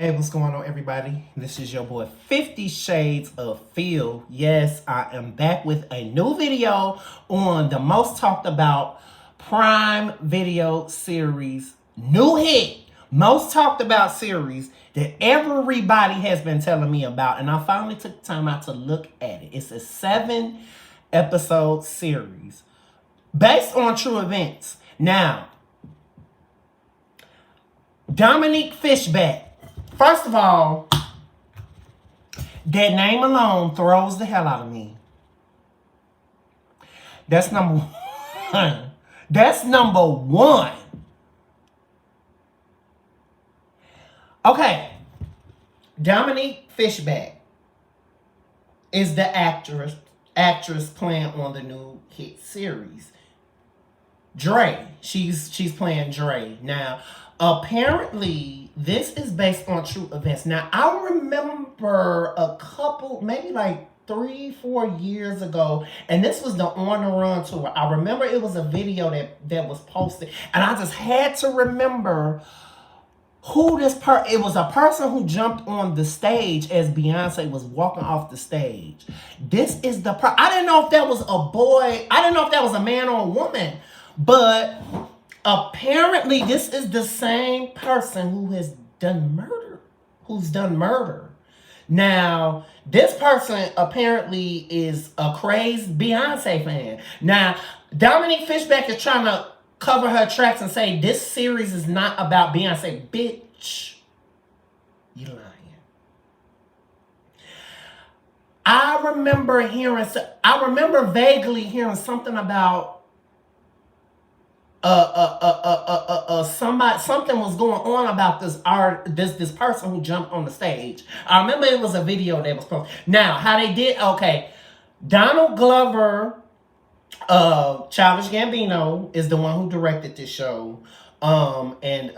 Hey, what's going on, everybody? This is your boy 50 Shades of Phil. Yes, I am back with a new video on the most talked about Prime Video series, new hit, most talked about series that everybody has been telling me about. And I finally took time out to look at it. It's a 7-episode series based on true events. Now, Dominique Fishback. First of all, that name alone throws the hell out of me. That's number one. That's number one. Okay. Dominique Fishback is the actress playing on the new hit series. Dre. She's playing Dre. Now, apparently, this is based on true events. Now, I remember a couple, maybe like 3-4 years ago, and this was the On the Run tour. I remember it was a video that was posted, and I just had to remember who it was a person who jumped on the stage as Beyoncé was walking off the stage. This is I didn't know if that was a boy. I didn't know if that was a man or a woman, but apparently, this is the same person who has done murder. Now, this person apparently is a crazed Beyonce fan. Now, Dominique Fishback is trying to cover her tracks and say this series is not about Beyonce. Bitch, you lying. I remember vaguely hearing something about something was going on about this person who jumped on the stage. I remember it was a video that was posted. Now, how they did, okay, Donald Glover, Childish Gambino is the one who directed this show. And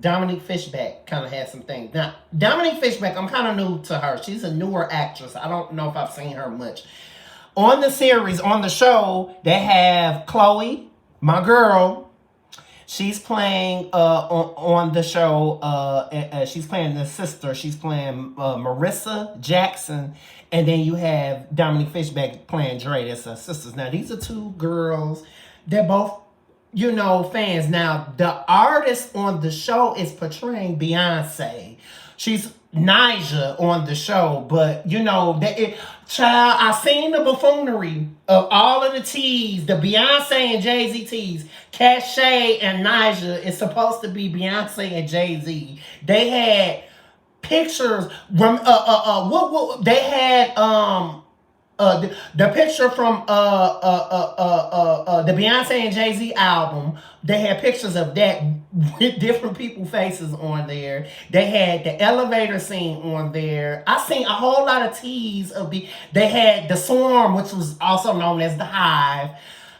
Dominique Fishback kind of had some things. Now, Dominique Fishback, I'm kind of new to her. She's a newer actress. I don't know if I've seen her much. On the series, on the show, they have Chloe, my girl. She's playing on the show. She's playing the sister. She's playing Marissa Jackson. And then you have Dominique Fishback playing Dre. That's her sisters. Now, these are two girls. They're both, fans. Now, the artist on the show is portraying Beyoncé. She's Niger on the show, but child, I seen the buffoonery of all of the teas, the Beyonce and Jay-Z teas. Cachet and Niger is supposed to be Beyonce and Jay-Z. They had pictures from they had the picture from the Beyonce and Jay-Z album. They had pictures of that with different people's faces on there. They had the elevator scene on there. I seen a whole lot of teas of they had the Swarm, which was also known as the Hive.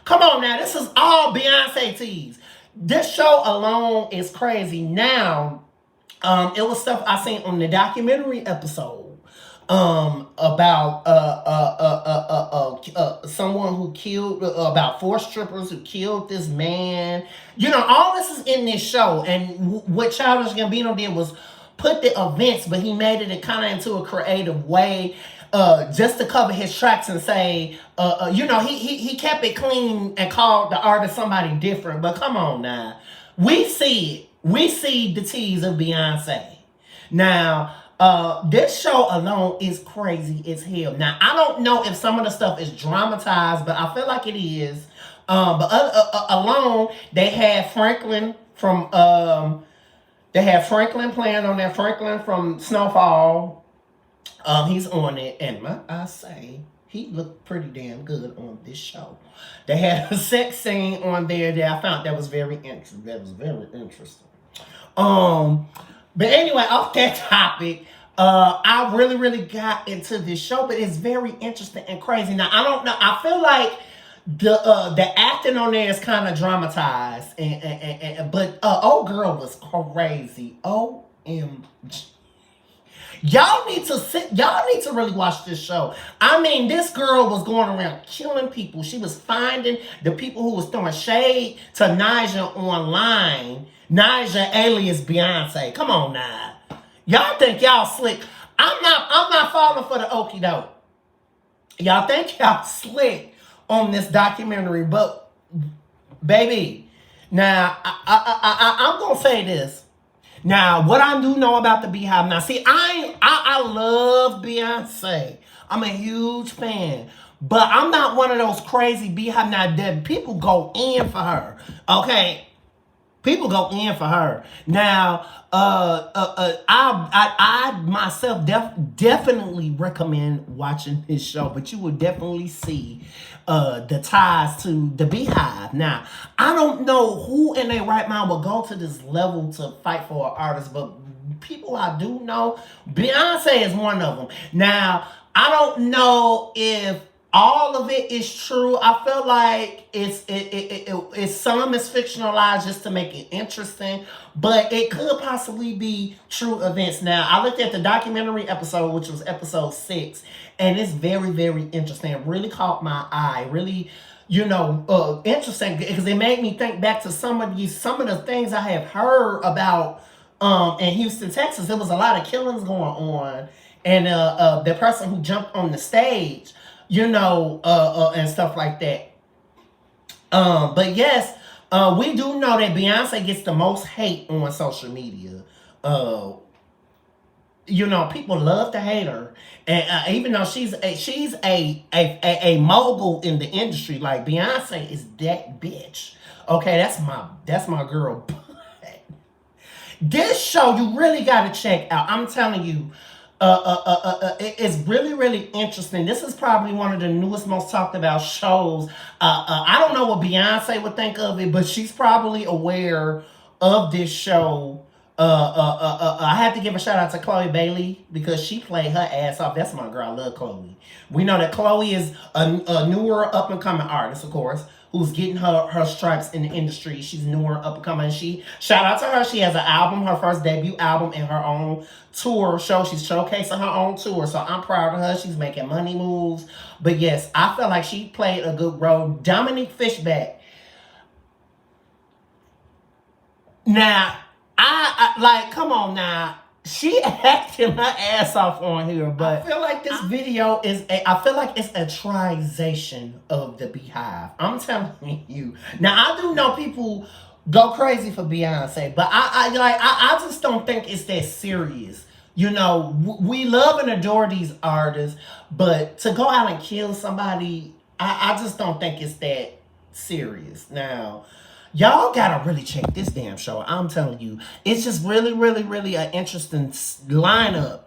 Come on now, this is all Beyonce teas. This show alone is crazy. Now, it was stuff I seen on the documentary episode. About someone who killed about 4 strippers who killed this man. All this is in this show. And what Childish Gambino did was put the events, but he made it kind of into a creative way, just to cover his tracks and say, he kept it clean and called the artist somebody different. But come on now, we see it. We see the tease of Beyonce. Now, this show alone is crazy as hell. Now, I don't know if some of the stuff is dramatized, but I feel like it is. But alone, they had Franklin from playing on there. Franklin from Snowfall. He's on it, and I say he looked pretty damn good on this show. They had a sex scene on there that I found that was very interesting. But anyway, off that topic, I really got into this show, but it's very interesting and crazy. Now, I don't know. I feel like the acting on there is kind of dramatized, but old girl was crazy. OMG. Y'all need to really watch this show. I mean, this girl was going around killing people. She was finding the people who was throwing shade to Niger online Naja alias Beyonce. Come on now. Y'all think y'all slick. I'm not falling for the okie doke. Y'all think y'all slick on this documentary, but baby, now I'm gonna say this. Now, what I do know about the Bey Hive, now see, I love Beyonce. I'm a huge fan. But I'm not one of those crazy Bey Hive. Now, that people go in for her. Okay? People go in for her. Now, I myself definitely recommend watching this show, but you will definitely see the ties to the Bey Hive. Now, I don't know who in their right mind will go to this level to fight for an artist, but people I do know, Beyonce is one of them. Now, I don't know if all of it is true. I feel like it's some is fictionalized just to make it interesting, but it could possibly be true events. Now, I looked at the documentary episode, which was episode 6, and it's very, very interesting. It really caught my eye. Really, interesting because it made me think back to some of the things I have heard about in Houston, Texas. There was a lot of killings going on, and the person who jumped on the stage, and stuff like that. But yes, we do know that Beyonce gets the most hate on social media. People love to hate her, and even though she's a mogul in the industry, like Beyonce is that bitch. Okay, that's my girl. But this show you really got to check out. I'm telling you. It's really, really interesting. This is probably one of the newest, most talked about shows. I don't know what Beyonce would think of it, but she's probably aware of this show. I have to give a shout out to Chloe Bailey because she played her ass off. That's my girl. I love Chloe. We know that Chloe is a newer, up and coming artist, of course, who's getting her stripes in the industry. She's newer, up and coming. Shout out to her. She has an album, her first debut album, in her own tour show. She's showcasing her own tour, so I'm proud of her. She's making money moves. But yes, I feel like she played a good role. Dominique Fishback. Now, I come on now. She acting her ass off on here, but I feel like this video I feel like it's a triization of the Bey Hive. I'm telling you. Now, I do know people go crazy for Beyonce, but I just don't think it's that serious. We love and adore these artists, but to go out and kill somebody, I just don't think it's that serious. Now, y'all gotta really check this damn show. I'm telling you, it's just really, really, really an interesting lineup,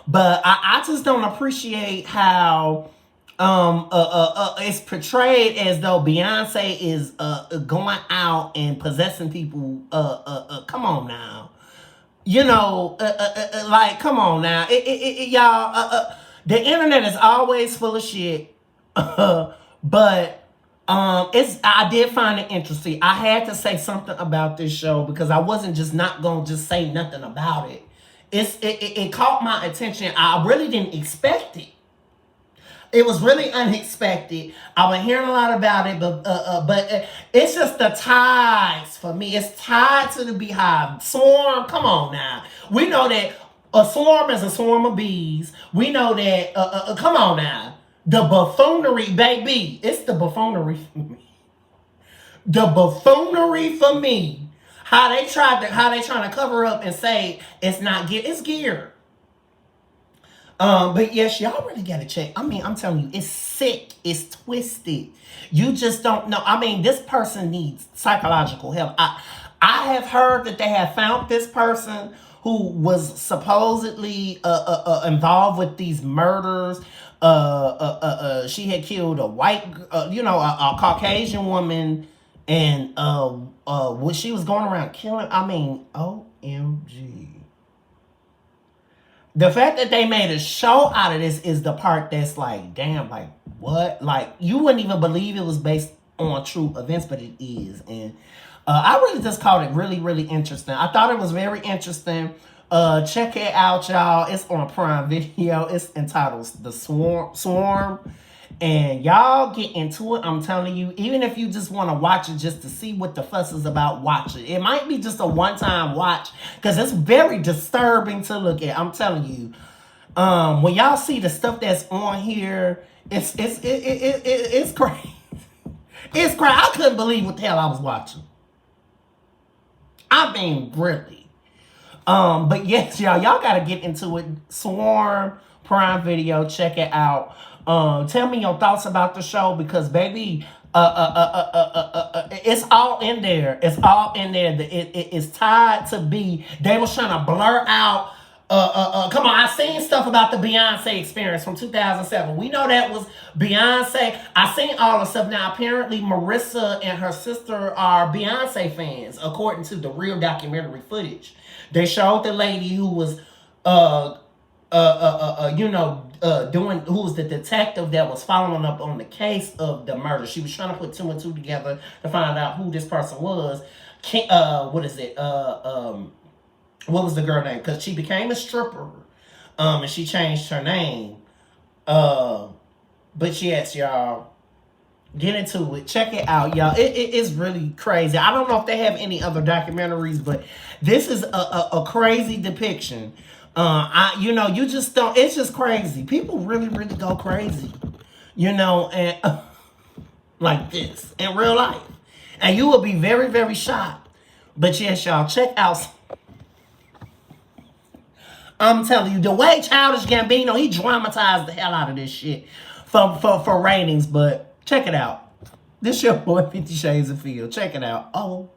But I just don't appreciate how it's portrayed as though Beyonce is going out and possessing people. Come on now, like come on now, y'all. The internet is always full of shit, but. I did find it interesting. I had to say something about this show because I wasn't just not gonna just say nothing about it. It caught my attention. I really didn't expect it. It was really unexpected. I've been hearing a lot about it, but it's just the ties for me. It's tied to the Bey Hive. Swarm, come on now. We know that a swarm is a swarm of bees. We know that. Come on now. The buffoonery, baby. It's the buffoonery for me. The buffoonery for me. How they trying to cover up and say it's not gear. It's gear. But yes, y'all really gotta check. I mean, I'm telling you, it's sick. It's twisted. You just don't know. I mean, this person needs psychological help. I have heard that they have found this person who was supposedly involved with these murders. She had killed a white, a Caucasian woman, and when she was going around killing. I mean, OMG. The fact that they made a show out of this is the part that's like, damn, like what? Like you wouldn't even believe it was based on true events, but it is, and I really just called it really, really interesting. I thought it was very interesting. Check it out, y'all. It's on Prime Video. It's entitled The Swarm. And y'all get into it. I'm telling you, even if you just want to watch it just to see what the fuss is about, watch it. It might be just a one-time watch because it's very disturbing to look at. I'm telling you. When y'all see the stuff that's on here, it's crazy. It's crazy. I couldn't believe what the hell I was watching. I mean, really. But yes, y'all gotta get into it. Swarm Prime Video, check it out. Tell me your thoughts about the show because baby, it's all in there. It's all in there. It's tied to be. They was trying to blur out. Come on, I seen stuff about the Beyoncé experience from 2007. We know that was Beyoncé. I seen all the stuff. Now, apparently, Marissa and her sister are Beyoncé fans, according to the real documentary footage. They showed the lady who was, doing, who was the detective that was following up on the case of the murder. She was trying to put two and two together to find out who this person was. What is it? What was the girl name? Because she became a stripper, and she changed her name. But yes, y'all, get into it. Check it out, y'all. It is really crazy. I don't know if they have any other documentaries, but this is a crazy depiction. You just don't. It's just crazy. People really, really go crazy, and like this in real life, and you will be very, very shocked. But yes, y'all, check out. I'm telling you, the way Childish Gambino, he dramatized the hell out of this shit for ratings. But check it out. This your boy 50 Shades of Field. Check it out. Oh.